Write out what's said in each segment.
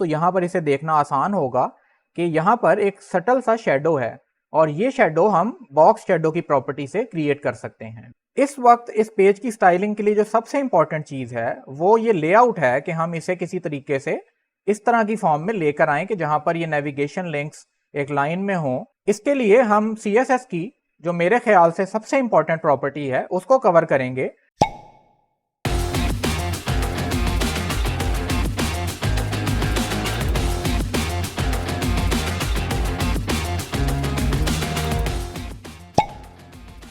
तो यहाँ पर इसे देखना आसान होगा कि यहाँ पर एक सटल सा शेडो है और ये शेडो हम बॉक्स शेडो की प्रॉपर्टी से क्रिएट कर सकते हैं। इस वक्त इस पेज की स्टाइलिंग के लिए जो सबसे इंपॉर्टेंट चीज है वो ये लेआउट है कि हम इसे किसी तरीके से इस तरह की फॉर्म में लेकर आए कि जहां पर ये नेविगेशन लिंक्स एक लाइन में हो। इसके लिए हम CSS की जो मेरे ख्याल से सबसे इंपॉर्टेंट प्रॉपर्टी है उसको कवर करेंगे।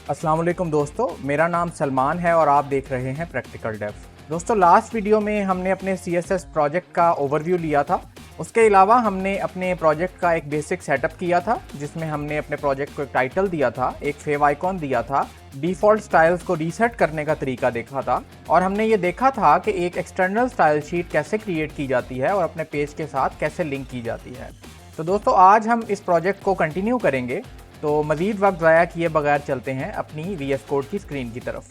अस्सलाम वालेकुम दोस्तों, मेरा नाम सलमान है और आप देख रहे हैं प्रैक्टिकल डेव। दोस्तों, लास्ट वीडियो में हमने अपने CSS प्रोजेक्ट का ओवरव्यू लिया था। उसके अलावा हमने अपने प्रोजेक्ट का एक बेसिक सेटअप किया था जिसमें हमने अपने प्रोजेक्ट को एक टाइटल दिया था, एक फेव आइकॉन दिया था, डिफ़ॉल्ट स्टाइल्स को रीसेट करने का तरीका देखा था और हमने ये देखा था कि एक एक्सटर्नल स्टाइल शीट कैसे क्रिएट की जाती है और अपने पेज के साथ कैसे लिंक की जाती है। तो दोस्तों, आज हम इस प्रोजेक्ट को कंटिन्यू करेंगे, तो मज़ीद वक्त ज़ाया किए बगैर चलते हैं अपनी VS कोड की स्क्रीन की तरफ।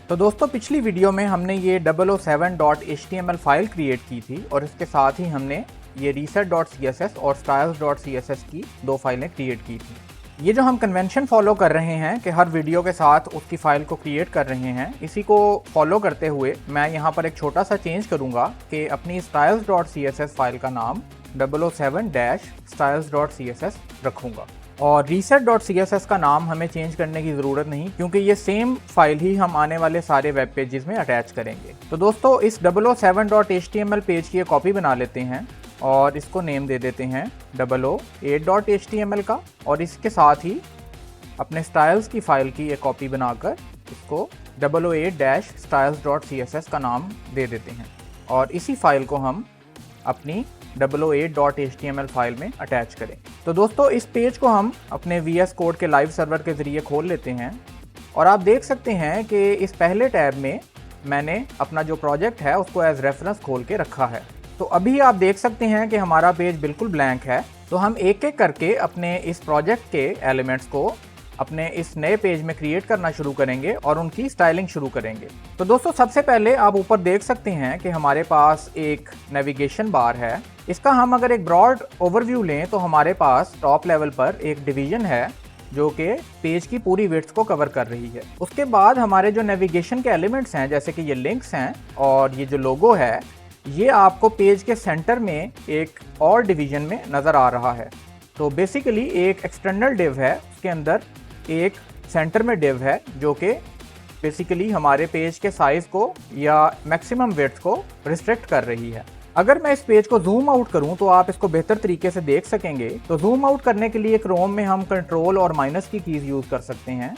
तो दोस्तों, पिछली वीडियो में हमने ये 007.html फाइल क्रिएट की थी और इसके साथ ही हमने ये reset.css और styles.css की दो फाइलें क्रिएट की थी। ये जो हम कन्वेंशन फॉलो कर रहे हैं कि हर वीडियो के साथ उसकी फ़ाइल को क्रिएट कर रहे हैं, इसी को फॉलो करते हुए मैं यहाँ पर एक छोटा सा चेंज करूँगा कि अपनी styles.css फाइल का नाम 007-styles.css रखूँगा और reset.css का नाम हमें चेंज करने की ज़रूरत नहीं, क्योंकि ये सेम फाइल ही हम आने वाले सारे वेब पेजेस में अटैच करेंगे। तो दोस्तों, इस 007.html पेज की एक कॉपी बना लेते हैं और इसको नेम दे देते हैं 008.html का, और इसके साथ ही अपने स्टाइल्स की फ़ाइल की एक कॉपी बनाकर इसको 008-styles.css का नाम दे देते हैं और इसी फाइल को हम अपनी 008.html फाइल में अटैच करें। तो दोस्तों, इस पेज को हम अपने VS कोड के लाइव सर्वर के ज़रिए खोल लेते हैं और आप देख सकते हैं कि इस पहले टैब में मैंने अपना जो प्रोजेक्ट है उसको एज रेफरेंस खोल के रखा है। तो अभी आप देख सकते हैं कि हमारा पेज बिल्कुल ब्लैंक है। तो हम एक एक करके अपने इस प्रोजेक्ट के एलिमेंट्स को अपने इस नए पेज में क्रिएट करना शुरू करेंगे और उनकी स्टाइलिंग शुरू करेंगे। तो दोस्तों, सबसे पहले आप ऊपर देख सकते हैं कि हमारे पास एक नेविगेशन बार है। इसका हम अगर एक ब्रॉड ओवरव्यू लें तो हमारे पास टॉप लेवल पर एक डिवीजन है जो कि पेज की पूरी विड्थ को कवर कर रही है। उसके बाद हमारे जो नेविगेशन के एलिमेंट्स हैं, जैसे कि ये लिंक्स हैं और ये जो लोगो है, ये आपको पेज के सेंटर में एक और डिवीजन में नज़र आ रहा है। तो बेसिकली एक एक्सटर्नल डिव है, उसके अंदर एक सेंटर में डिव है जो कि बेसिकली हमारे पेज के साइज़ को या मैक्सिमम विड्थ को रिस्ट्रिक्ट कर रही है। अगर मैं इस पेज को जूम आउट करूं तो आप इसको बेहतर तरीके से देख सकेंगे। तो जूम आउट करने के लिए क्रोम में हम कंट्रोल और माइनस की कीज़ यूज़ कर सकते हैं।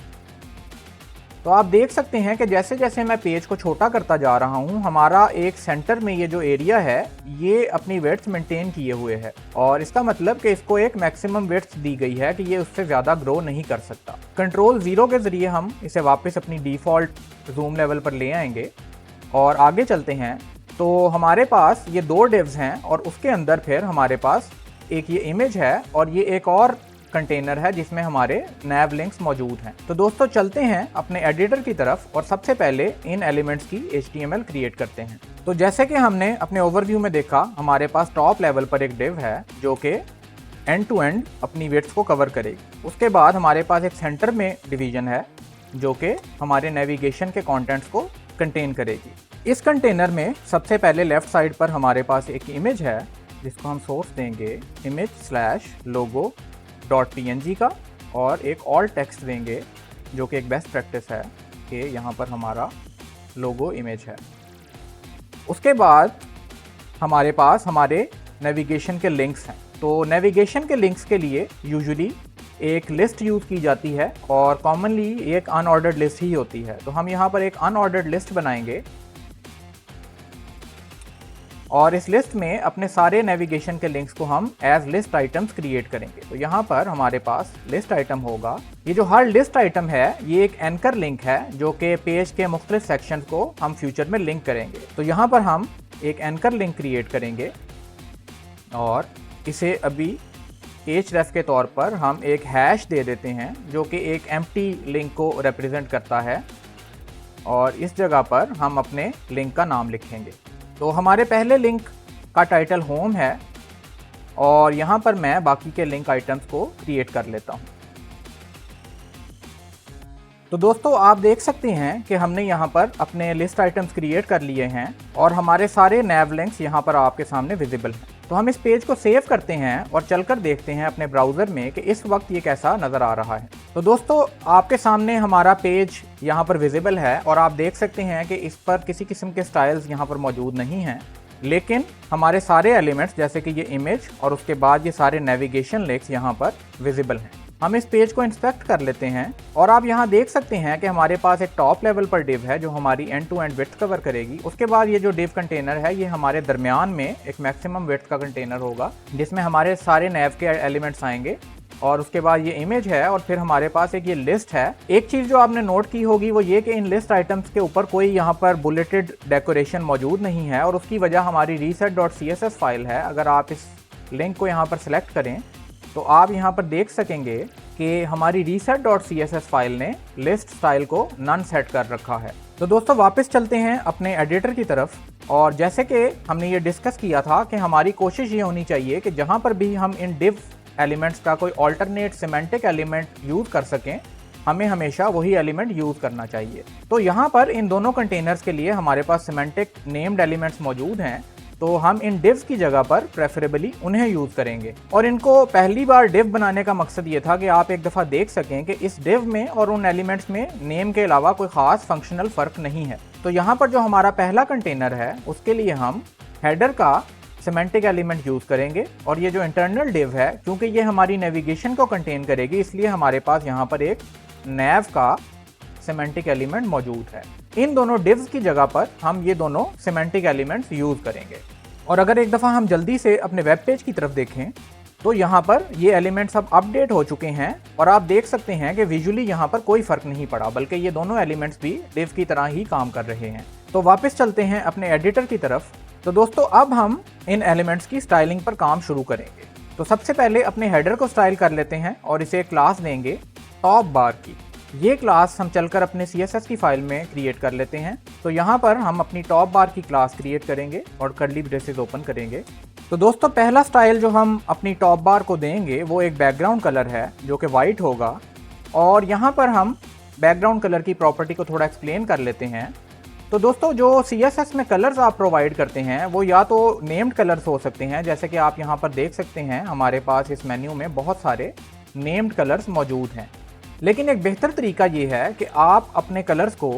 तो आप देख सकते हैं कि जैसे जैसे मैं पेज को छोटा करता जा रहा हूं, हमारा एक सेंटर में ये जो एरिया है ये अपनी विड्थ मेंटेन किए हुए है और इसका मतलब कि इसको एक मैक्सिमम विड्थ दी गई है कि ये उससे ज़्यादा ग्रो नहीं कर सकता। कंट्रोल 0 के ज़रिए हम इसे वापस अपनी डिफ़ॉल्ट जूम लेवल पर ले आएंगे और आगे चलते हैं। तो हमारे पास ये दो डिव्स हैं और उसके अंदर फिर हमारे पास एक ये इमेज है और ये एक और कंटेनर है जिसमें हमारे नैव लिंक्स मौजूद हैं। तो दोस्तों, चलते हैं अपने एडिटर की तरफ और सबसे पहले इन एलिमेंट्स की HTML क्रिएट करते हैं। तो जैसे कि हमने अपने ओवरव्यू में देखा, हमारे पास टॉप लेवल पर एक डिव है जो कि एंड टू एंड अपनी विड्थ को कवर करेगी। उसके बाद हमारे पास एक सेंटर में डिवीजन है जो कि हमारे नेविगेशन के कॉन्टेंट्स को कंटेन करेगी। इस कंटेनर में सबसे पहले लेफ्ट साइड पर हमारे पास एक इमेज है जिसको हम सोर्स देंगे image/logo.png का और एक ऑल टेक्स्ट देंगे जो कि एक बेस्ट प्रैक्टिस है कि यहाँ पर हमारा लोगो इमेज है। उसके बाद हमारे पास हमारे नेविगेशन के लिंक्स हैं। तो नेविगेशन के लिंक्स के लिए यूजुअली एक लिस्ट यूज़ की जाती है और कॉमनली एक अनऑर्डर्ड लिस्ट ही होती है। तो हम यहाँ पर एक अनऑर्डर्ड लिस्ट बनाएंगे और इस लिस्ट में अपने सारे नेविगेशन के लिंक्स को हम एज लिस्ट आइटम्स क्रिएट करेंगे। तो यहाँ पर हमारे पास लिस्ट आइटम होगा। ये जो हर लिस्ट आइटम है ये एक एंकर लिंक है जो कि पेज के मुख्तलिफ सेक्शन को हम फ्यूचर में लिंक करेंगे। तो यहाँ पर हम एक एंकर लिंक क्रिएट करेंगे और इसे अभी href के तौर पर हम एक हैश दे देते हैं जो कि एक एम्प्टी लिंक को रिप्रेजेंट करता है और इस जगह पर हम अपने लिंक का नाम लिखेंगे। तो हमारे पहले लिंक का टाइटल होम है और यहाँ पर मैं बाकी के लिंक आइटम्स को क्रिएट कर लेता हूँ। तो दोस्तों आप देख सकते हैं कि हमने यहाँ पर अपने लिस्ट आइटम्स क्रिएट कर लिए हैं और हमारे सारे नैव लिंक्स यहाँ पर आपके सामने विजिबल हैं। तो हम इस पेज को सेव करते हैं और चलकर देखते हैं अपने ब्राउज़र में कि इस वक्त ये कैसा नज़र आ रहा है। तो दोस्तों आपके सामने हमारा पेज यहाँ पर विजिबल है और आप देख सकते हैं कि इस पर किसी किस्म के स्टाइल्स यहाँ पर मौजूद नहीं हैं, लेकिन हमारे सारे एलिमेंट्स जैसे कि ये इमेज और उसके बाद ये सारे नेविगेशन लिंक्स यहाँ पर विजिबल हैं। हम इस पेज को इंस्पेक्ट कर लेते हैं और आप यहाँ देख सकते हैं कि हमारे पास एक टॉप लेवल पर डिव है जो हमारी end to end width cover करेगी। उसके बाद ये जो डिव कंटेनर है ये हमारे दरमियान में एक मैक्सिमम विड्थ का कंटेनर होगा जिसमें हमारे सारे नैव के एलिमेंट्स आएंगे और उसके बाद ये इमेज है और फिर हमारे पास एक ये लिस्ट है। एक चीज़ जो आपने नोट की होगी वो ये कि इन लिस्ट आइटम्स के ऊपर कोई यहाँ पर बुलेटेड डेकोरेशन मौजूद नहीं है और उसकी वजह हमारी reset.css फाइल है। अगर आप इस लिंक को यहाँ पर सिलेक्ट करें तो आप यहाँ पर देख सकेंगे कि हमारी reset.css फाइल ने लिस्ट स्टाइल को नन सेट कर रखा है। तो दोस्तों वापस चलते हैं अपने एडिटर की तरफ और जैसे कि हमने ये डिस्कस किया था कि हमारी कोशिश ये होनी चाहिए कि जहाँ पर भी हम इन डिव एलिमेंट्स का कोई ऑल्टरनेट सिमेंटिक एलिमेंट यूज़ कर सकें, हमें हमेशा वही एलिमेंट यूज़ करना चाहिए। तो यहाँ पर इन दोनों कंटेनर्स के लिए हमारे पास सिमेंटिक नेम्ड एलिमेंट्स मौजूद हैं, तो हम इन डिव्स की जगह पर प्रेफरेबली उन्हें यूज़ करेंगे। और इनको पहली बार डिव बनाने का मकसद ये था कि आप एक दफ़ा देख सकें कि इस डिव में और उन एलिमेंट्स में नेम के अलावा कोई ख़ास फंक्शनल फ़र्क नहीं है। तो यहाँ पर जो हमारा पहला कंटेनर है उसके लिए हम हेडर का सिमेंटिक एलिमेंट यूज़ करेंगे और ये जो इंटरनल डिव है क्योंकि ये हमारी नेविगेशन को कंटेन करेगी इसलिए हमारे पास यहाँ पर एक नैव का सिमेंटिक एलिमेंट मौजूद है। इन दोनों डिव्स की जगह पर हम ये दोनों सिमेंटिक एलिमेंट्स यूज़ करेंगे। और अगर एक दफ़ा हम जल्दी से अपने वेब पेज की तरफ देखें तो यहाँ पर ये एलिमेंट्स अब अपडेट हो चुके हैं और आप देख सकते हैं कि विजुअली यहाँ पर कोई फ़र्क नहीं पड़ा, बल्कि ये दोनों एलिमेंट्स भी डिव की तरह ही काम कर रहे हैं। तो वापस चलते हैं अपने एडिटर की तरफ। तो दोस्तों अब हम इन एलिमेंट्स की स्टाइलिंग पर काम शुरू करेंगे। तो सबसे पहले अपने हेडर को स्टाइल कर लेते हैं और इसे एक क्लास देंगे टॉप बार की। ये क्लास हम चलकर अपने CSS की फाइल में क्रिएट कर लेते हैं। तो यहाँ पर हम अपनी टॉप बार की क्लास क्रिएट करेंगे और कर्ली ब्रेसेस ओपन करेंगे। तो दोस्तों पहला स्टाइल जो हम अपनी टॉप बार को देंगे वो एक बैकग्राउंड कलर है जो कि वाइट होगा और यहाँ पर हम बैकग्राउंड कलर की प्रॉपर्टी को थोड़ा एक्सप्लेन कर लेते हैं। तो दोस्तों जो CSS में कलर्स आप प्रोवाइड करते हैं वो या तो नेम्ड कलर्स हो सकते हैं, जैसे कि आप यहाँ पर देख सकते हैं हमारे पास इस मेन्यू में बहुत सारे नेम्ड कलर्स मौजूद हैं। लेकिन एक बेहतर तरीका ये है कि आप अपने कलर्स को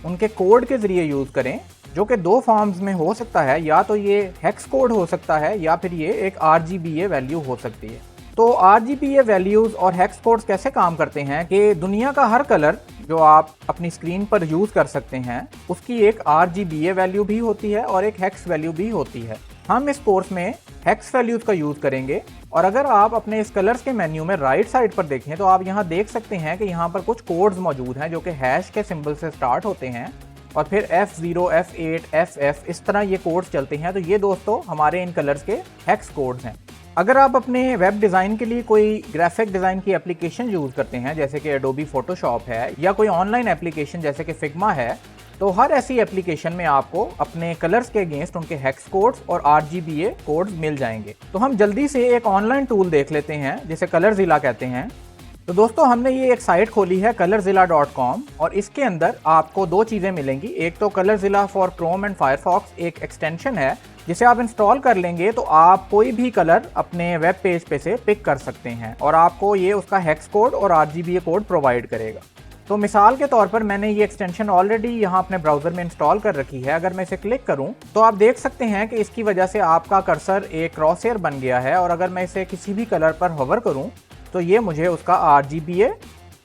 उनके कोड के ज़रिए यूज़ करें, जो कि दो फॉर्म्स में हो सकता है, या तो ये हेक्स कोड हो सकता है या फिर ये एक RGBA वैल्यू हो सकती है। तो RGBA वैल्यूज़ और हेक्स कोड्स कैसे काम करते हैं कि दुनिया का हर कलर जो आप अपनी स्क्रीन पर यूज़ कर सकते हैं उसकी एक RGBA वैल्यू भी होती है और एक हेक्स वैल्यू भी होती है। हम इस कोर्स में हेक्स वैल्यूज़ का यूज़ करेंगे और अगर आप अपने इस कलर्स के मेन्यू में राइट साइड पर देखें तो आप यहाँ देख सकते हैं कि यहाँ पर कुछ कोड्स मौजूद हैं जो कि हैश के सिंबल से स्टार्ट होते हैं और फिर F0, F8, FF इस तरह ये कोड्स चलते हैं। तो ये दोस्तों हमारे इन कलर्स के हेक्स कोड्स हैं। अगर आप अपने वेब डिज़ाइन के लिए कोई ग्राफिक डिज़ाइन की एप्लीकेशन यूज़ करते हैं जैसे कि एडोबी फोटोशॉप है या कोई ऑनलाइन एप्लीकेशन जैसे कि फिग्मा है, तो हर ऐसी एप्लीकेशन में आपको अपने कलर्स के अगेंस्ट उनके हेक्स कोड्स और RGBA कोड्स मिल जाएंगे। तो हम जल्दी से एक ऑनलाइन टूल देख लेते हैं जिसे कलरजिला कहते हैं। तो दोस्तों हमने ये एक साइट खोली है colorZilla.com और इसके अंदर आपको दो चीज़ें मिलेंगी। एक तो कलरजिला फॉर क्रोम एंड फायरफॉक्स एक एक्सटेंशन है जिसे आप इंस्टॉल कर लेंगे तो आप कोई भी कलर अपने वेब पेज पे से पिक कर सकते हैं और आपको ये उसका हेक्स कोड और RGBA कोड प्रोवाइड करेगा। तो मिसाल के तौर पर मैंने ये एक्सटेंशन ऑलरेडी यहाँ अपने ब्राउज़र में इंस्टॉल कर रखी है। अगर मैं इसे क्लिक करूँ तो आप देख सकते हैं कि इसकी वजह से आपका कर्सर एक क्रॉसहेयर बन गया है और अगर मैं इसे किसी भी कलर पर होवर करूँ तो ये मुझे उसका RGBA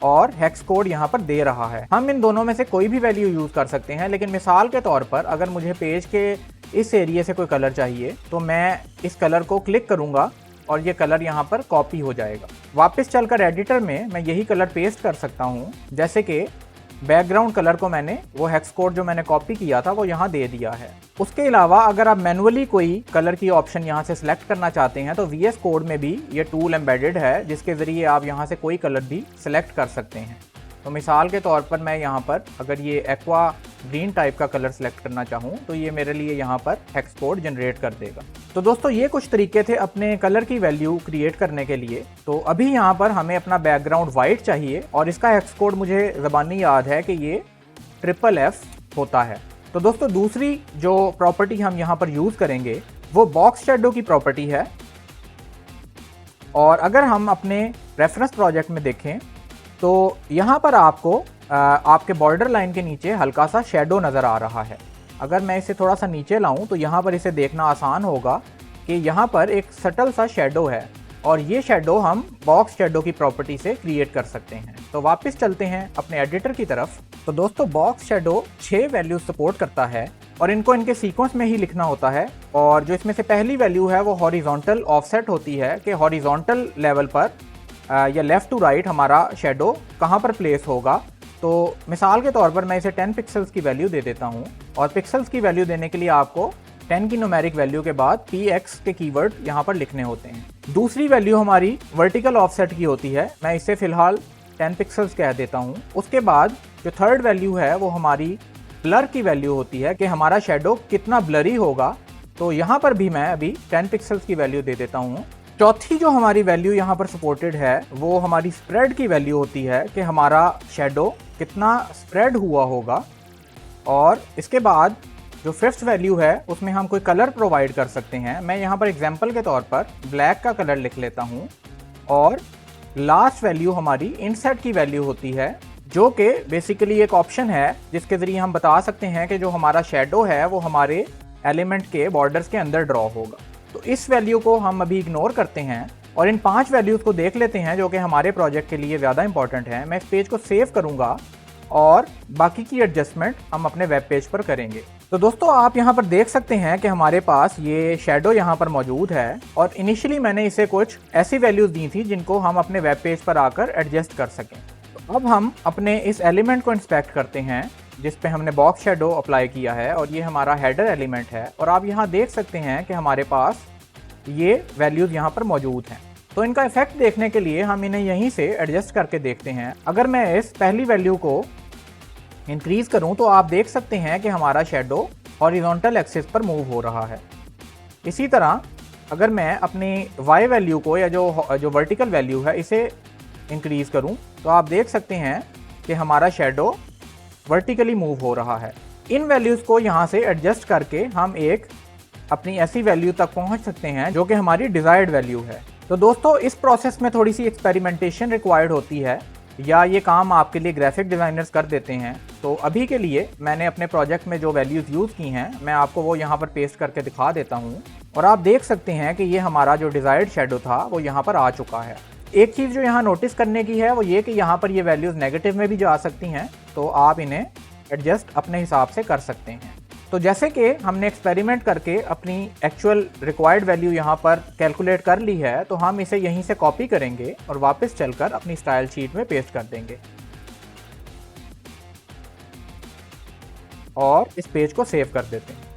और हेक्स कोड यहाँ पर दे रहा है। हम इन दोनों में से कोई भी वैल्यू यूज़ कर सकते हैं, लेकिन मिसाल के तौर पर अगर मुझे पेज के इस एरिया से कोई कलर चाहिए तो मैं इस कलर को क्लिक करूँगा और ये कलर यहाँ पर कॉपी हो जाएगा। वापस चलकर एडिटर में मैं यही कलर पेस्ट कर सकता हूँ, जैसे कि बैकग्राउंड कलर को मैंने वो हेक्स कोड जो मैंने कॉपी किया था वो यहाँ दे दिया है। उसके अलावा अगर आप मैनुअली कोई कलर की ऑप्शन यहाँ से सिलेक्ट करना चाहते हैं तो VS कोड में भी ये टूल एम्बेडेड है जिसके ज़रिए आप यहाँ से कोई कलर भी सिलेक्ट कर सकते हैं। तो मिसाल के तौर पर मैं यहाँ पर अगर ये एक्वा ग्रीन टाइप का कलर सेलेक्ट करना चाहूँ तो ये मेरे लिए यहाँ पर हेक्स कोड जनरेट कर देगा। तो दोस्तों ये कुछ तरीके थे अपने कलर की वैल्यू क्रिएट करने के लिए। तो अभी यहाँ पर हमें अपना बैकग्राउंड वाइट चाहिए और इसका हेक्स कोड मुझे ज़बानी याद है कि ये FFF होता है। तो दोस्तों दूसरी जो प्रॉपर्टी हम यहाँ पर यूज़ करेंगे वो बॉक्स शैडो की प्रॉपर्टी है। और अगर हम अपने रेफरेंस प्रोजेक्ट में देखें तो यहाँ पर आपको आपके बॉर्डर लाइन के नीचे हल्का सा शेडो नज़र आ रहा है। अगर मैं इसे थोड़ा सा नीचे लाऊं तो यहाँ पर इसे देखना आसान होगा कि यहाँ पर एक सटल सा शेडो है और ये शेडो हम बॉक्स शेडो की प्रॉपर्टी से क्रिएट कर सकते हैं। तो वापस चलते हैं अपने एडिटर की तरफ। तो दोस्तों बॉक्स शेडो 6 वैल्यूज सपोर्ट करता है और इनको इनके सीक्वेंस में ही लिखना होता है। और जो इसमें से पहली वैल्यू है वो हॉरिजॉन्टल ऑफसेट होती है कि हॉरिजॉन्टल लेवल पर या लेफ़्ट टू राइट हमारा शेडो कहाँ पर प्लेस होगा। तो मिसाल के तौर पर मैं इसे 10 पिक्सल्स की वैल्यू दे देता हूँ और पिक्सल्स की वैल्यू देने के लिए आपको 10 की न्यूमेरिक वैल्यू के बाद px के कीवर्ड यहाँ पर लिखने होते हैं। दूसरी वैल्यू हमारी वर्टिकल ऑफसेट की होती है, मैं इसे फिलहाल 10 पिक्सल्स कह देता हूँ। उसके बाद जो थर्ड वैल्यू है वो हमारी ब्लर की वैल्यू होती है कि हमारा शेडो कितना ब्लरी होगा। तो यहाँ पर भी मैं अभी 10 पिक्सल्स की वैल्यू दे देता हूँ। चौथी जो हमारी वैल्यू यहाँ पर सपोर्टेड है वो हमारी स्प्रेड की वैल्यू होती है कि हमारा शेडो कितना स्प्रेड हुआ होगा। और इसके बाद जो फिफ्थ वैल्यू है उसमें हम कोई कलर प्रोवाइड कर सकते हैं। मैं यहाँ पर एग्जांपल के तौर पर ब्लैक का कलर लिख लेता हूँ। और लास्ट वैल्यू हमारी इनसेट की वैल्यू होती है जो कि बेसिकली एक ऑप्शन है जिसके ज़रिए हम बता सकते हैं कि जो हमारा शेडो है वो हमारे एलिमेंट के बॉर्डर्स के अंदर ड्रॉ होगा। तो इस वैल्यू को हम अभी इग्नोर करते हैं और इन 5 वैल्यूज़ को देख लेते हैं जो कि हमारे प्रोजेक्ट के लिए ज़्यादा इंपॉर्टेंट है। मैं इस पेज को सेव करूँगा और बाकी की एडजस्टमेंट हम अपने वेब पेज पर करेंगे। तो दोस्तों आप यहाँ पर देख सकते हैं कि हमारे पास ये शेडो यहाँ पर मौजूद है और इनिशियली मैंने इसे कुछ ऐसी वैल्यूज़ दी थी जिनको हम अपने वेब पेज पर आकर एडजस्ट कर सकें। तो अब हम अपने इस एलिमेंट को इंस्पेक्ट करते हैं जिस पे हमने बॉक्स शेडो अप्लाई किया है और ये हमारा हेडर एलिमेंट है। और आप यहाँ देख सकते हैं कि हमारे पास ये वैल्यूज़ यहाँ पर मौजूद हैं। तो इनका इफेक्ट देखने के लिए हम इन्हें यहीं से एडजस्ट करके देखते हैं। अगर मैं इस पहली वैल्यू को इंक्रीज करूं तो आप देख सकते हैं कि हमारा शेडो हॉरिजॉन्टल एक्सिस पर मूव हो रहा है। इसी तरह अगर मैं अपनी y वैल्यू को या जो वर्टिकल वैल्यू है इसे इंक्रीज करूं तो आप देख सकते हैं कि हमारा शेडो वर्टिकली मूव हो रहा है। इन वैल्यूज़ को यहाँ से एडजस्ट करके हम एक अपनी ऐसी वैल्यू तक पहुँच सकते हैं जो कि हमारी डिज़ायर्ड वैल्यू है। तो दोस्तों इस प्रोसेस में थोड़ी सी एक्सपेरिमेंटेशन रिक्वायर्ड होती है या ये काम आपके लिए ग्राफिक डिज़ाइनर्स कर देते हैं। तो अभी के लिए मैंने अपने प्रोजेक्ट में जो वैल्यूज़ यूज़ की हैं मैं आपको वो यहाँ पर पेस्ट करके दिखा देता हूँ और आप देख सकते हैं कि ये हमारा जो डिज़ायर्ड शेडो था वो यहाँ पर आ चुका है। एक चीज़ जो यहाँ नोटिस करने की है वो ये कि यहाँ पर ये वैल्यूज़ नेगेटिव में भी जा सकती हैं, तो आप इन्हें एडजस्ट अपने हिसाब से कर सकते हैं। तो जैसे कि हमने एक्सपेरिमेंट करके अपनी एक्चुअल रिक्वायर्ड वैल्यू यहाँ पर कैलकुलेट कर ली है तो हम इसे यहीं से कॉपी करेंगे और वापस चलकर अपनी स्टाइल शीट में पेस्ट कर देंगे और इस पेज को सेव कर देते हैं।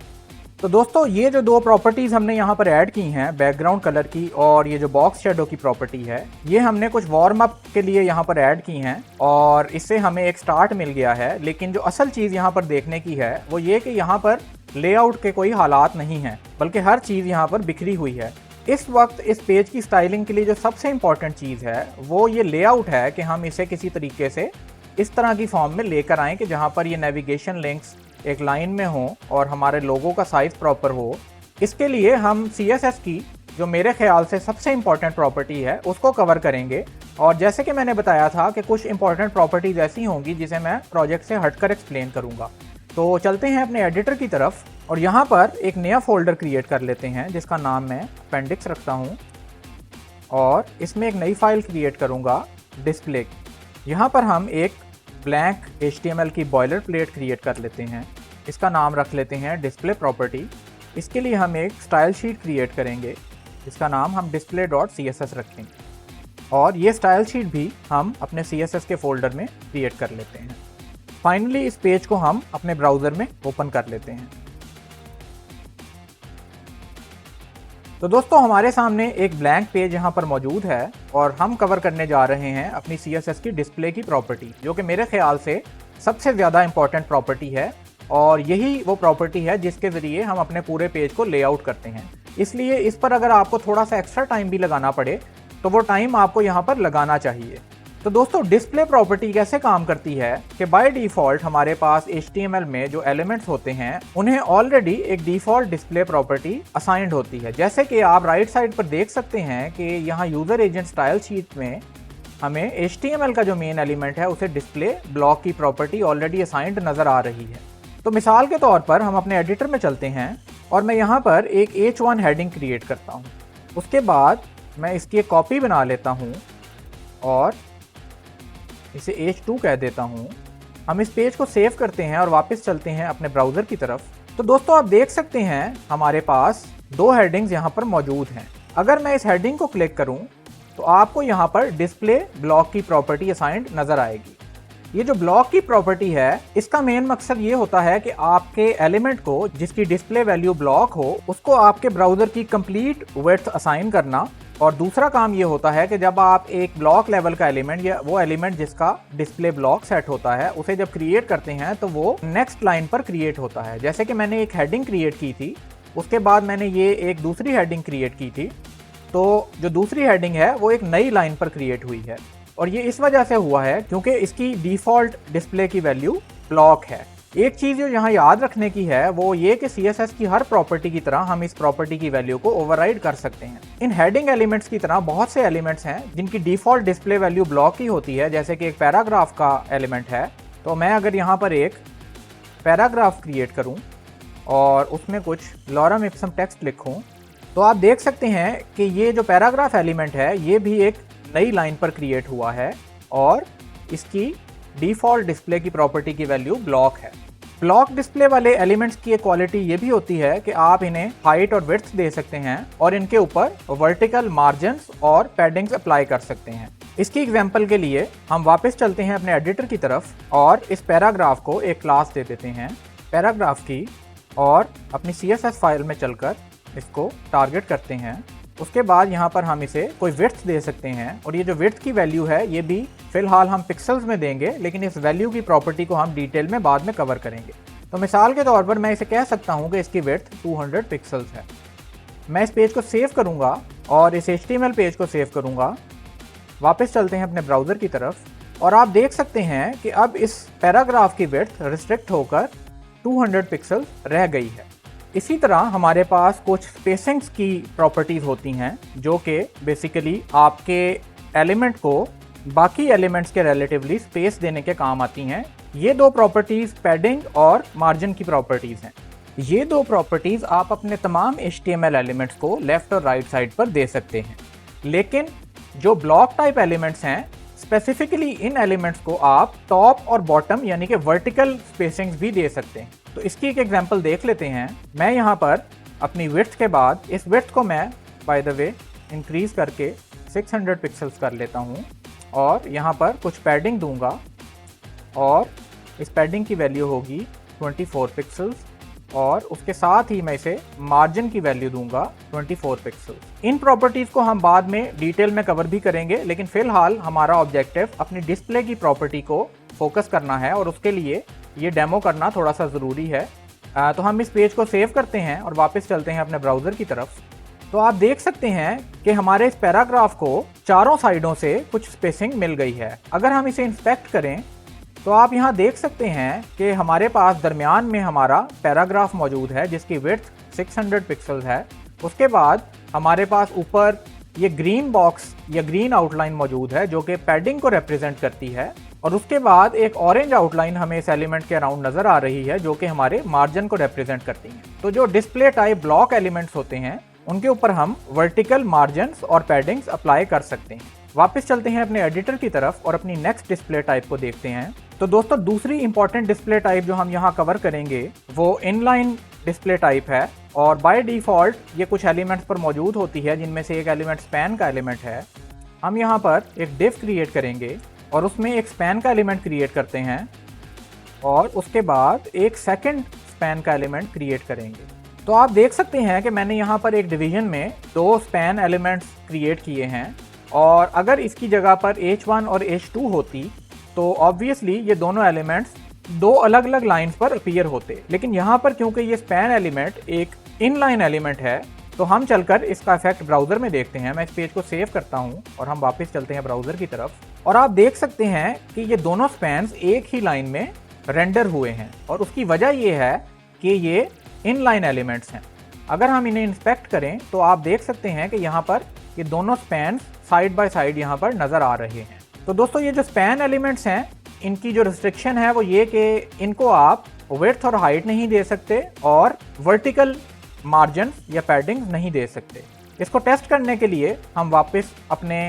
तो दोस्तों ये जो दो प्रॉपर्टीज़ हमने यहाँ पर ऐड की हैं, बैकग्राउंड कलर की और ये जो बॉक्स शेडो की प्रॉपर्टी है, ये हमने कुछ वार्म अप के लिए यहाँ पर ऐड की हैं और इससे हमें एक स्टार्ट मिल गया है। लेकिन जो असल चीज़ यहाँ पर देखने की है वो ये कि यहाँ पर लेआउट के कोई हालात नहीं हैं, बल्कि हर चीज़ यहाँ पर बिखरी हुई है। इस वक्त इस पेज की स्टाइलिंग के लिए जो सबसे इम्पॉर्टेंट चीज़ है वो ये लेआउट है कि हम इसे किसी तरीके से इस तरह की फॉर्म में लेकर आएँ कि जहाँ पर ये नेविगेशन लिंक्स एक लाइन में हो और हमारे लोगों का साइज़ प्रॉपर हो। इसके लिए हम CSS की जो मेरे ख्याल से सबसे इम्पॉर्टेंट प्रॉपर्टी है उसको कवर करेंगे। और जैसे कि मैंने बताया था कि कुछ इंपॉर्टेंट प्रॉपर्टीज़ ऐसी होंगी जिसे मैं प्रोजेक्ट से हटकर एक्सप्लेन करूँगा। तो चलते हैं अपने एडिटर की तरफ और यहाँ पर एक नया फोल्डर क्रिएट कर लेते हैं जिसका नाम मैं अपेंडिक्स रखता हूँ और इसमें एक नई फाइल क्रिएट करूँगा डिस्प्ले। यहाँ पर हम एक ब्लैंक HTML की बॉयलर प्लेट क्रिएट कर लेते हैं, इसका नाम रख लेते हैं डिस्प्ले प्रॉपर्टी। इसके लिए हम एक स्टाइल शीट क्रिएट करेंगे, इसका नाम हम display.css रखेंगे और ये स्टाइल शीट भी हम अपने CSS के फोल्डर में क्रिएट कर लेते हैं। फाइनली इस पेज को हम अपने ब्राउज़र में ओपन कर लेते हैं। तो दोस्तों हमारे सामने एक ब्लैंक पेज यहाँ पर मौजूद है और हम कवर करने जा रहे हैं अपनी CSS की डिस्प्ले की प्रॉपर्टी, जो कि मेरे ख्याल से सबसे ज़्यादा इंपॉर्टेंट प्रॉपर्टी है और यही वो प्रॉपर्टी है जिसके ज़रिए हम अपने पूरे पेज को लेआउट करते हैं। इसलिए इस पर अगर आपको थोड़ा सा एक्स्ट्रा टाइम भी लगाना पड़े तो वो टाइम आपको यहाँ पर लगाना चाहिए। तो दोस्तों डिस्प्ले प्रॉपर्टी कैसे काम करती है कि बाय डिफ़ॉल्ट हमारे पास HTML में जो एलिमेंट्स होते हैं उन्हें ऑलरेडी एक डिफ़ॉल्ट डिस्प्ले प्रॉपर्टी असाइंड होती है। जैसे कि आप राइट साइड पर देख सकते हैं कि यहाँ यूज़र एजेंट स्टाइल शीट में हमें HTML का जो मेन एलिमेंट है उसे डिस्प्ले ब्लॉक की प्रॉपर्टी ऑलरेडी असाइंड नज़र आ रही है। तो मिसाल के तौर पर हम अपने एडिटर में चलते हैं और मैं यहाँ पर एक H1 हेडिंग क्रिएट करता हूँ। उसके बाद मैं इसकी एक कॉपी बना लेता हूँ और इसे H2 कह देता हूँ। हम इस पेज को सेव करते हैं और वापस चलते हैं अपने ब्राउज़र की तरफ। तो दोस्तों आप देख सकते हैं हमारे पास दो हेडिंग्स यहाँ पर मौजूद हैं। अगर मैं इस हेडिंग को क्लिक करूँ तो आपको यहाँ पर डिस्प्ले ब्लॉक की प्रॉपर्टी असाइंड नज़र आएगी। ये जो ब्लॉक की प्रॉपर्टी है इसका मेन मकसद ये होता है कि आपके एलिमेंट को जिसकी डिस्प्ले वैल्यू ब्लॉक हो उसको आपके ब्राउज़र की कंप्लीट विड्थ असाइन करना, और दूसरा काम ये होता है कि जब आप एक ब्लॉक लेवल का एलिमेंट या वो एलिमेंट जिसका डिस्प्ले ब्लॉक सेट होता है उसे जब क्रिएट करते हैं तो वो नेक्स्ट लाइन पर क्रिएट होता है। जैसे कि मैंने एक हेडिंग क्रिएट की थी, उसके बाद मैंने ये एक दूसरी हेडिंग क्रिएट की थी, तो जो दूसरी हेडिंग है वो एक नई लाइन पर क्रिएट हुई है और ये इस वजह से हुआ है क्योंकि इसकी डिफ़ॉल्ट डिस्प्ले की वैल्यू ब्लॉक है। एक चीज़ जो यहाँ याद रखने की है वो ये कि CSS की हर प्रॉपर्टी की तरह हम इस प्रॉपर्टी की वैल्यू को ओवरराइड कर सकते हैं। इन हेडिंग एलिमेंट्स की तरह बहुत से एलिमेंट्स हैं जिनकी डिफ़ॉल्ट डिस्प्ले वैल्यू ब्लॉक ही होती है, जैसे कि एक पैराग्राफ का एलिमेंट है। तो मैं अगर यहाँ पर एक पैराग्राफ क्रिएट करूँ और उसमें कुछ लॉरम इप्सम टेक्स्ट लिखूँ तो आप देख सकते हैं कि ये जो पैराग्राफ एलिमेंट है ये भी एक नई लाइन पर क्रिएट हुआ है और इसकी डिफ़ॉल्ट डिस्प्ले की प्रॉपर्टी की वैल्यू ब्लॉक है। ब्लॉक डिस्प्ले वाले एलिमेंट्स की एक क्वालिटी ये भी होती है कि आप इन्हें हाइट और विड्थ दे सकते हैं और इनके ऊपर वर्टिकल मार्जिन्स और पैडिंग्स अप्लाई कर सकते हैं। इसकी एग्जांपल के लिए हम वापस चलते हैं अपने एडिटर की तरफ और इस पैराग्राफ को एक क्लास दे देते हैं पैराग्राफ की, और अपनी CSS फाइल में चलकर इसको टारगेट करते हैं। उसके बाद यहाँ पर हम इसे कोई विड्थ दे सकते हैं और ये जो विड्थ की वैल्यू है ये भी फिलहाल हम पिक्सल्स में देंगे, लेकिन इस वैल्यू की प्रॉपर्टी को हम डिटेल में बाद में कवर करेंगे। तो मिसाल के तौर पर मैं इसे कह सकता हूँ कि इसकी विड्थ 200 पिक्सल्स है। मैं इस पेज को सेव करूँगा और इस HTML पेज को सेव करूँगा। वापस चलते हैं अपने ब्राउज़र की तरफ और आप देख सकते हैं कि अब इस पैराग्राफ की विड्थ रिस्ट्रिक्ट होकर 200 पिक्सल्स रह गई है। इसी तरह हमारे पास कुछ स्पेसिंग्स की प्रॉपर्टीज़ होती हैं जो कि बेसिकली आपके एलिमेंट को बाकी एलिमेंट्स के रिलेटिवली स्पेस देने के काम आती हैं। ये दो प्रॉपर्टीज़ पैडिंग और मार्जिन की प्रॉपर्टीज़ हैं। ये दो प्रॉपर्टीज़ आप अपने तमाम HTML एलिमेंट्स को लेफ़्ट और राइट साइड पर दे सकते हैं, लेकिन जो ब्लॉक टाइप एलिमेंट्स हैं स्पेसिफिकली इन एलिमेंट्स को आप टॉप और बॉटम यानी कि वर्टिकल स्पेसिंग्स भी दे सकते हैं। तो इसकी एक एग्जांपल देख लेते हैं। मैं यहाँ पर अपनी विड्थ के बाद इस विड्थ को मैं बाय द वे इंक्रीज करके 600 पिक्सल्स कर लेता हूँ और यहाँ पर कुछ पैडिंग दूंगा और इस पैडिंग की वैल्यू होगी 24 पिक्सल्स और उसके साथ ही मैं इसे मार्जिन की वैल्यू दूंगा 24 पिक्सल्स। इन प्रॉपर्टीज़ को हम बाद में डिटेल में कवर भी करेंगे, लेकिन फ़िलहाल हमारा ऑब्जेक्टिव अपनी डिस्प्ले की प्रॉपर्टी को फोकस करना है और उसके लिए ये डेमो करना थोड़ा सा ज़रूरी है। तो हम इस पेज को सेव करते हैं और वापस चलते हैं अपने ब्राउज़र की तरफ। तो आप देख सकते हैं कि हमारे इस पैराग्राफ को चारों साइडों से कुछ स्पेसिंग मिल गई है। अगर हम इसे इंस्पेक्ट करें तो आप यहाँ देख सकते हैं कि हमारे पास दरमियान में हमारा पैराग्राफ मौजूद है जिसकी विड्थ 600 पिक्सल्स है। उसके बाद हमारे पास ऊपर ये ग्रीन बॉक्स या ग्रीन आउटलाइन मौजूद है जो कि पैडिंग को रिप्रेजेंट करती है, और उसके बाद एक ऑरेंज आउटलाइन हमें इस एलिमेंट के अराउंड नज़र आ रही है जो कि हमारे मार्जिन को रिप्रेजेंट करती है। तो जो डिस्प्ले टाइप ब्लॉक एलिमेंट्स होते हैं उनके ऊपर हम वर्टिकल मार्जिन्स और पैडिंग्स अप्लाई कर सकते हैं। वापस चलते हैं अपने एडिटर की तरफ और अपनी नेक्स्ट डिस्प्ले टाइप को देखते हैं। तो दोस्तों दूसरी इंपॉर्टेंट डिस्प्ले टाइप जो हम यहाँ कवर करेंगे वो इनलाइन डिस्प्ले टाइप है, और बाय डिफ़ॉल्ट ये कुछ एलिमेंट्स पर मौजूद होती है जिनमें से एक एलिमेंट स्पैन का एलिमेंट है। हम यहाँ पर एक डिव क्रिएट करेंगे और उसमें एक स्पैन का एलिमेंट क्रिएट करते हैं और उसके बाद एक सेकंड स्पैन का एलिमेंट क्रिएट करेंगे। तो आप देख सकते हैं कि मैंने यहाँ पर एक डिवीजन में दो स्पैन एलिमेंट्स क्रिएट किए हैं, और अगर इसकी जगह पर H1 और H2 होती तो ऑब्वियसली ये दोनों एलिमेंट्स दो अलग अलग लाइंस पर अपीयर होते, लेकिन यहाँ पर क्योंकि ये स्पैन एलिमेंट एक इनलाइन एलिमेंट है तो हम चलकर इसका इफेक्ट ब्राउज़र में देखते हैं। मैं इस पेज को सेव करता हूँ और हम वापस चलते हैं ब्राउज़र की तरफ, और आप देख सकते हैं कि ये दोनों स्पैन्स एक ही लाइन में रेंडर हुए हैं, और उसकी वजह ये है कि ये इनलाइन एलिमेंट्स हैं। अगर हम इन्हें इंस्पेक्ट करें तो आप देख सकते हैं कि यहाँ पर ये दोनों स्पैन्स साइड बाय साइड यहाँ पर नज़र आ रहे हैं। तो दोस्तों ये जो स्पैन एलिमेंट्स हैं, इनकी जो रिस्ट्रिक्शन है वो ये कि इनको आप विड्थ और हाइट नहीं दे सकते और वर्टिकल मार्जिन या पैडिंग नहीं दे सकते। इसको टेस्ट करने के लिए हम वापस अपने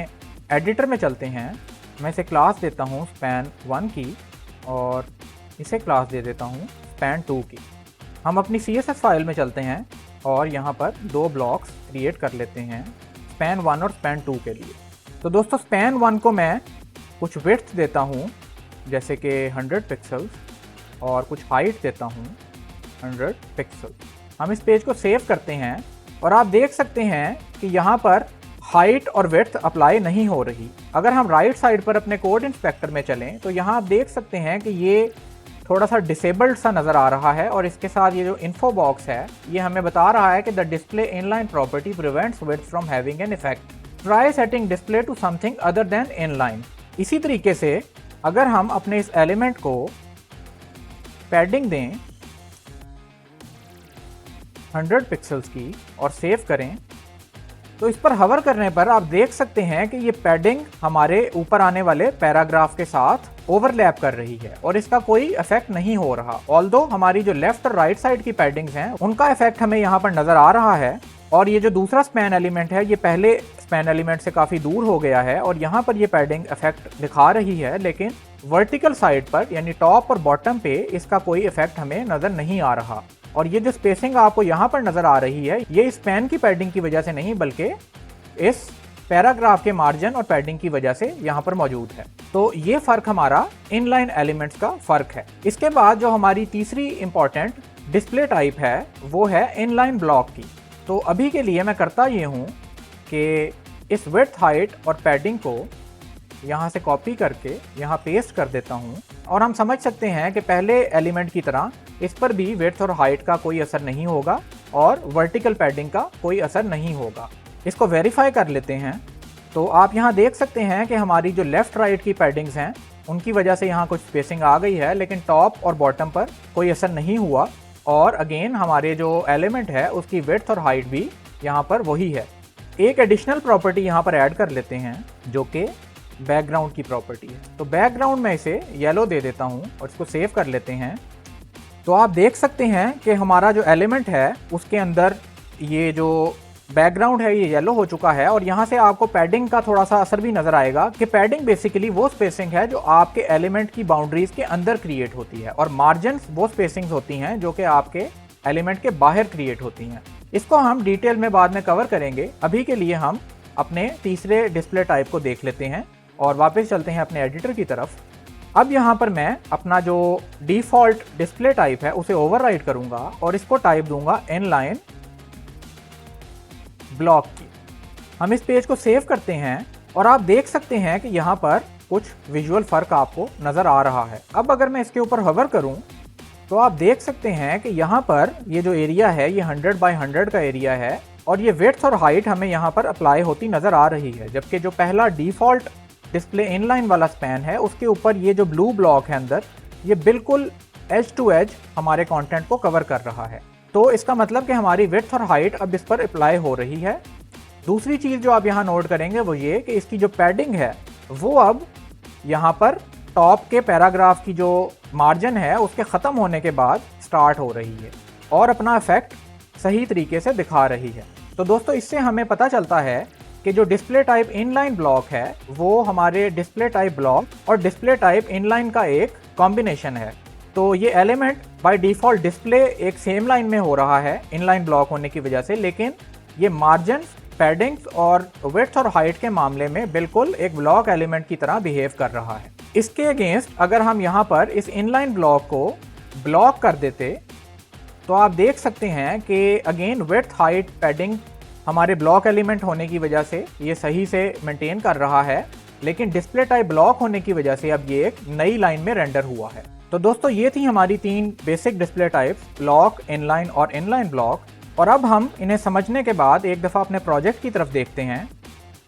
एडिटर में चलते हैं। मैं इसे क्लास देता हूँ स्पैन 1 की, और इसे क्लास दे देता हूँ स्पैन 2 की। हम अपनी CSS फाइल में चलते हैं और यहाँ पर 2 ब्लॉक्स क्रिएट कर लेते हैं स्पैन 1 और स्पैन 2 के लिए। तो दोस्तों स्पैन 1 को मैं कुछ विड्थ देता हूँ जैसे कि 100 पिक्सल्स, और कुछ हाइट देता हूँ 100 पिक्सल। हम इस पेज को सेव करते हैं और आप देख सकते हैं कि यहाँ पर हाइट और विड्थ अप्लाई नहीं हो रही। अगर हम राइट साइड पर अपने कोड इंस्पेक्टर में चलें तो यहाँ आप देख सकते हैं कि ये थोड़ा सा डिसेबल्ड सा नज़र आ रहा है, और इसके साथ ये जो इन्फो बॉक्स है ये हमें बता रहा है कि the display inline property prevents width from having an effect, try setting display to something other than inline. इसी तरीके से अगर हम अपने इस एलिमेंट को पैडिंग दें 100 पिक्सल्स की और सेव करें, तो इस पर हवर करने पर आप देख सकते हैं कि ये पैडिंग हमारे ऊपर आने वाले पैराग्राफ के साथ ओवरलैप कर रही है और इसका कोई इफेक्ट नहीं हो रहा। ऑल्दो हमारी जो लेफ्ट और राइट साइड की पैडिंग्स हैं उनका इफेक्ट हमें यहाँ पर नजर आ रहा है, और ये जो दूसरा स्पैन एलिमेंट है ये पहले स्पैन एलिमेंट से काफ़ी दूर हो गया है और यहाँ पर ये पैडिंग इफेक्ट दिखा रही है, लेकिन वर्टिकल साइड पर यानी टॉप और बॉटम पे इसका कोई इफेक्ट हमें नज़र नहीं आ रहा। और ये जो स्पेसिंग आपको यहाँ पर नज़र आ रही है ये स्पैन की पैडिंग की वजह से नहीं, बल्कि इस पैराग्राफ के मार्जिन और पैडिंग की वजह से यहाँ पर मौजूद है। तो ये फ़र्क हमारा इनलाइन एलिमेंट्स का फ़र्क है। इसके बाद जो हमारी तीसरी इंपॉर्टेंट डिस्प्ले टाइप है वो है इनलाइन ब्लॉक की। तो अभी के लिए मैं करता ये हूँ कि इस विड्थ, हाइट और पैडिंग को यहाँ से कॉपी करके यहाँ पेस्ट कर देता हूँ, और हम समझ सकते हैं कि पहले एलिमेंट की तरह इस पर भी विड्थ और हाइट का कोई असर नहीं होगा और वर्टिकल पैडिंग का कोई असर नहीं होगा। इसको वेरीफाई कर लेते हैं। तो आप यहाँ देख सकते हैं कि हमारी जो लेफ़्ट राइट की पैडिंग्स हैं उनकी वजह से यहाँ कुछ स्पेसिंग आ गई है, लेकिन टॉप और बॉटम पर कोई असर नहीं हुआ, और अगेन हमारे जो एलिमेंट है उसकी विड्थ और हाइट भी यहाँ पर वही है। एक एडिशनल प्रॉपर्टी यहाँ पर ऐड कर लेते हैं जो कि बैकग्राउंड की प्रॉपर्टी है। तो बैकग्राउंड में इसे येलो दे देता हूँ और इसको सेव कर लेते हैं। तो आप देख सकते हैं कि हमारा जो एलिमेंट है उसके अंदर ये जो बैकग्राउंड है ये येलो हो चुका है, और यहाँ से आपको पैडिंग का थोड़ा सा असर भी नजर आएगा कि पैडिंग बेसिकली वो स्पेसिंग है जो आपके एलिमेंट की बाउंड्रीज के अंदर क्रिएट होती है, और मार्जिन वो स्पेसिंग्स होती हैं जो कि आपके एलिमेंट के बाहर क्रिएट होती हैं। इसको हम डिटेल में बाद में कवर करेंगे। अभी के लिए हम अपने तीसरे डिस्प्ले टाइप को देख लेते हैं और वापस चलते हैं अपने एडिटर की तरफ। अब यहाँ पर मैं अपना जो डिफ़ॉल्ट डिस्प्ले टाइप है उसे ओवरराइट करूँगा और इसको टाइप दूंगा इनलाइन ब्लॉक की। हम इस पेज को सेव करते हैं और आप देख सकते हैं कि यहाँ पर कुछ विजुअल फ़र्क आपको नज़र आ रहा है। अब अगर मैं इसके ऊपर हवर करूँ तो आप देख सकते हैं कि यहाँ पर ये जो एरिया है ये 100 बाय 100 का एरिया है, और ये विड्थ और हाइट हमें यहाँ पर अप्लाई होती नज़र आ रही है, जबकि जो पहला डिफ़ॉल्ट डिस्प्ले इनलाइन वाला स्पैन है उसके ऊपर ये जो ब्लू ब्लॉक है अंदर ये बिल्कुल एज टू एज हमारे कंटेंट को कवर कर रहा है। तो इसका मतलब कि हमारी विड्थ और हाइट अब इस पर अप्लाई हो रही है। दूसरी चीज़ जो आप यहाँ नोट करेंगे वो ये कि इसकी जो पैडिंग है वो अब यहाँ पर टॉप के पैराग्राफ की जो मार्जिन है उसके ख़त्म होने के बाद स्टार्ट हो रही है और अपना इफेक्ट सही तरीके से दिखा रही है। तो दोस्तों इससे हमें पता चलता है कि जो डिस्प्ले टाइप इनलाइन ब्लॉक है वो हमारे डिस्प्ले टाइप ब्लॉक और डिस्प्ले टाइप इनलाइन का एक कॉम्बिनेशन है। तो ये एलिमेंट बाय डिफ़ॉल्ट डिस्प्ले एक सेम लाइन में हो रहा है इनलाइन ब्लॉक होने की वजह से, लेकिन ये मार्जिन, पैडिंग्स और विड्थ और हाइट के मामले में बिल्कुल एक ब्लॉक एलिमेंट की तरह बिहेव कर रहा है। इसके अगेंस्ट अगर हम यहाँ पर इस इनलाइन ब्लॉक को ब्लॉक कर देते तो आप देख सकते हैं कि अगेन विड्थ, हाइट, पैडिंग हमारे ब्लॉक एलिमेंट होने की वजह से ये सही से मेंटेन कर रहा है, लेकिन डिस्प्ले टाइप ब्लॉक होने की वजह से अब ये एक नई लाइन में रेंडर हुआ है। तो दोस्तों ये थी हमारी 3 basic display types, block, inline और इनलाइन ब्लॉक। और अब हम इन्हें समझने के बाद एक दफ़ा अपने प्रोजेक्ट की तरफ देखते हैं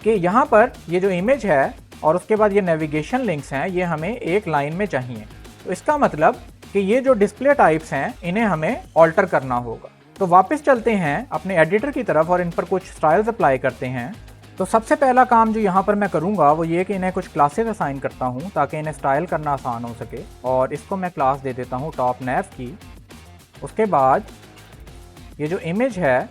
कि यहाँ पर ये जो इमेज है और उसके बाद ये नेविगेशन लिंक्स हैं, ये हमें एक लाइन में चाहिए। तो इसका मतलब कि ये जो डिस्प्ले टाइप्स हैं इन्हें हमें ऑल्टर करना होगा। तो वापस चलते हैं अपने एडिटर की तरफ और इन पर कुछ स्टाइल्स अप्लाई करते हैं। तो सबसे पहला काम जो यहाँ पर मैं करूँगा वो ये कि इन्हें कुछ क्लासेस असाइन करता हूँ ताकि इन्हें स्टाइल करना आसान हो सके। और इसको मैं क्लास दे देता हूँ टॉप नैव की। उसके बाद ये जो इमेज है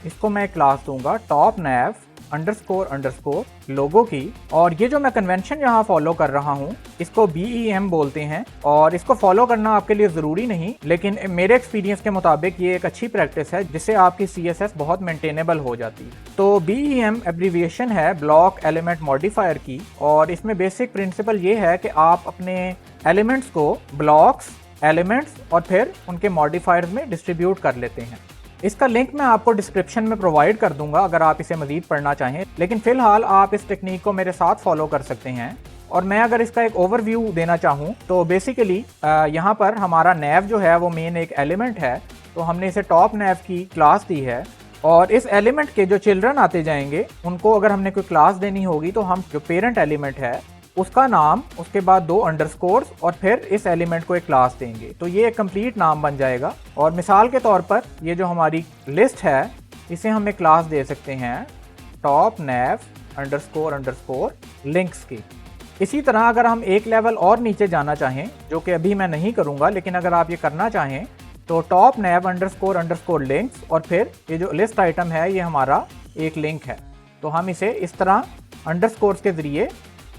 इसको मैं क्लास दूंगा टॉप नैव अंडरस्कोर लोगो की। और ये जो मैं कन्वेंशन यहाँ फॉलो कर रहा हूँ इसको BEM बोलते हैं और इसको फॉलो करना आपके लिए ज़रूरी नहीं, लेकिन मेरे एक्सपीरियंस के मुताबिक ये एक अच्छी प्रैक्टिस है जिससे आपकी CSS बहुत मेंटेनेबल हो जाती है। तो BEM एब्रीविएशन है ब्लॉक एलिमेंट मॉडिफायर की और इसमें बेसिक प्रिंसिपल ये है कि आप अपने एलिमेंट्स को ब्लॉक्स, एलिमेंट्स और फिर उनके मॉडिफायर्स में डिस्ट्रीब्यूट कर लेते हैं। इसका लिंक मैं आपको डिस्क्रिप्शन में प्रोवाइड कर दूंगा अगर आप इसे मजीद पढ़ना चाहें, लेकिन फिलहाल आप इस टेक्निक को मेरे साथ फॉलो कर सकते हैं। और मैं अगर इसका एक ओवरव्यू देना चाहूँ तो बेसिकली यहाँ पर हमारा नैव जो है वो मेन एक एलिमेंट है। तो हमने इसे टॉप नैव की क्लास दी है और इस एलिमेंट के जो चिल्ड्रन आते जाएंगे उनको अगर हमने कोई क्लास देनी होगी तो हम जो पेरेंट एलिमेंट है उसका नाम, उसके बाद 2 अंडरस्कोर्स और फिर इस एलिमेंट को एक क्लास देंगे। तो ये एक कंप्लीट नाम बन जाएगा। और मिसाल के तौर पर ये जो हमारी लिस्ट है इसे हम एक क्लास दे सकते हैं टॉप नैव अंडरस्कोर लिंक्स की। इसी तरह अगर हम एक लेवल और नीचे जाना चाहें, जो कि अभी मैं नहीं करूँगा, लेकिन अगर आप ये करना चाहें तो टॉप नैव अंडरस्कोर लिंक्स और फिर ये जो लिस्ट आइटम है ये हमारा एक लिंक है। तो हम इसे इस तरह अंडरस्कोर्स के ज़रिए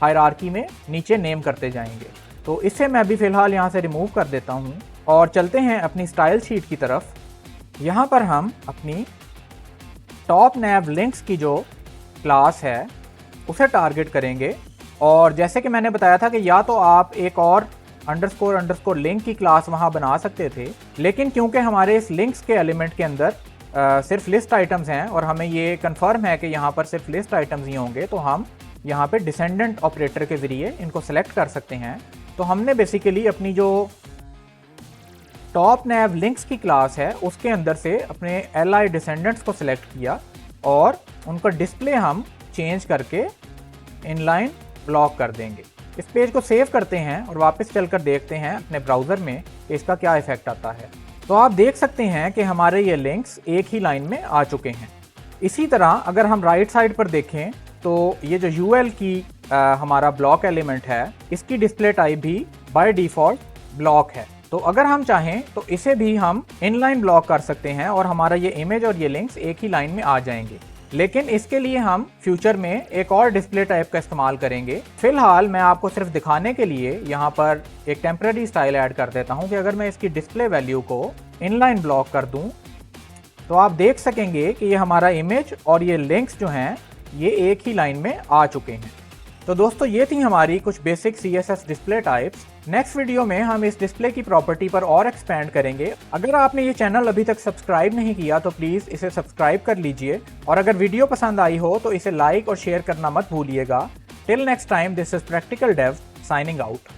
हायरार्की में नीचे नेम करते जाएंगे। तो इसे मैं अभी फ़िलहाल यहाँ से रिमूव कर देता हूँ और चलते हैं अपनी स्टाइल शीट की तरफ। यहाँ पर हम अपनी टॉप नैव लिंक्स की जो क्लास है उसे टारगेट करेंगे। और जैसे कि मैंने बताया था कि या तो आप एक और अंडरस्कोर लिंक की क्लास वहाँ बना सकते थे, लेकिन क्योंकि हमारे इस लिंक्स के एलिमेंट के अंदर सिर्फ लिस्ट आइटम्स हैं और हमें ये कंफर्म है कि यहाँ पर सिर्फ लिस्ट आइटम्स ही होंगे, तो हम यहाँ पे डिसेंडेंट ऑपरेटर के ज़रिए इनको सेलेक्ट कर सकते हैं। तो हमने बेसिकली अपनी जो टॉप नैव लिंक्स की क्लास है उसके अंदर से अपने LI डिसेंडेंट्स को सिलेक्ट किया और उनका डिस्प्ले हम चेंज करके इनलाइन ब्लॉक कर देंगे। इस पेज को सेव करते हैं और वापस चलकर देखते हैं अपने ब्राउज़र में कि इसका क्या इफेक्ट आता है। तो आप देख सकते हैं कि हमारे ये लिंक्स एक ही लाइन में आ चुके हैं। इसी तरह अगर हम राइट साइड पर देखें तो ये जो UL की हमारा ब्लॉक एलिमेंट है इसकी डिस्प्ले टाइप भी बाय डिफ़ॉल्ट ब्लॉक है। तो अगर हम चाहें तो इसे भी हम इनलाइन ब्लॉक कर सकते हैं और हमारा ये इमेज और ये लिंक्स एक ही लाइन में आ जाएंगे। लेकिन इसके लिए हम फ्यूचर में एक और डिस्प्ले टाइप का इस्तेमाल करेंगे। फिलहाल मैं आपको सिर्फ दिखाने के लिए यहाँ पर एक टेम्परेरी स्टाइल ऐड कर देता हूँ कि अगर मैं इसकी डिस्प्ले वैल्यू को इनलाइन ब्लॉक कर दूँ तो आप देख सकेंगे कि ये हमारा इमेज और ये लिंक्स जो हैं ये एक ही लाइन में आ चुके हैं। तो दोस्तों ये थी हमारी कुछ basic CSS display types. Next video में हम इस डिस्प्ले की प्रॉपर्टी पर और एक्सपेंड करेंगे। अगर आपने ये चैनल अभी तक सब्सक्राइब नहीं किया तो प्लीज़ इसे सब्सक्राइब कर लीजिए और अगर वीडियो पसंद आई हो तो इसे लाइक और शेयर करना मत भूलिएगा। Till next time, this is practical Dev signing out.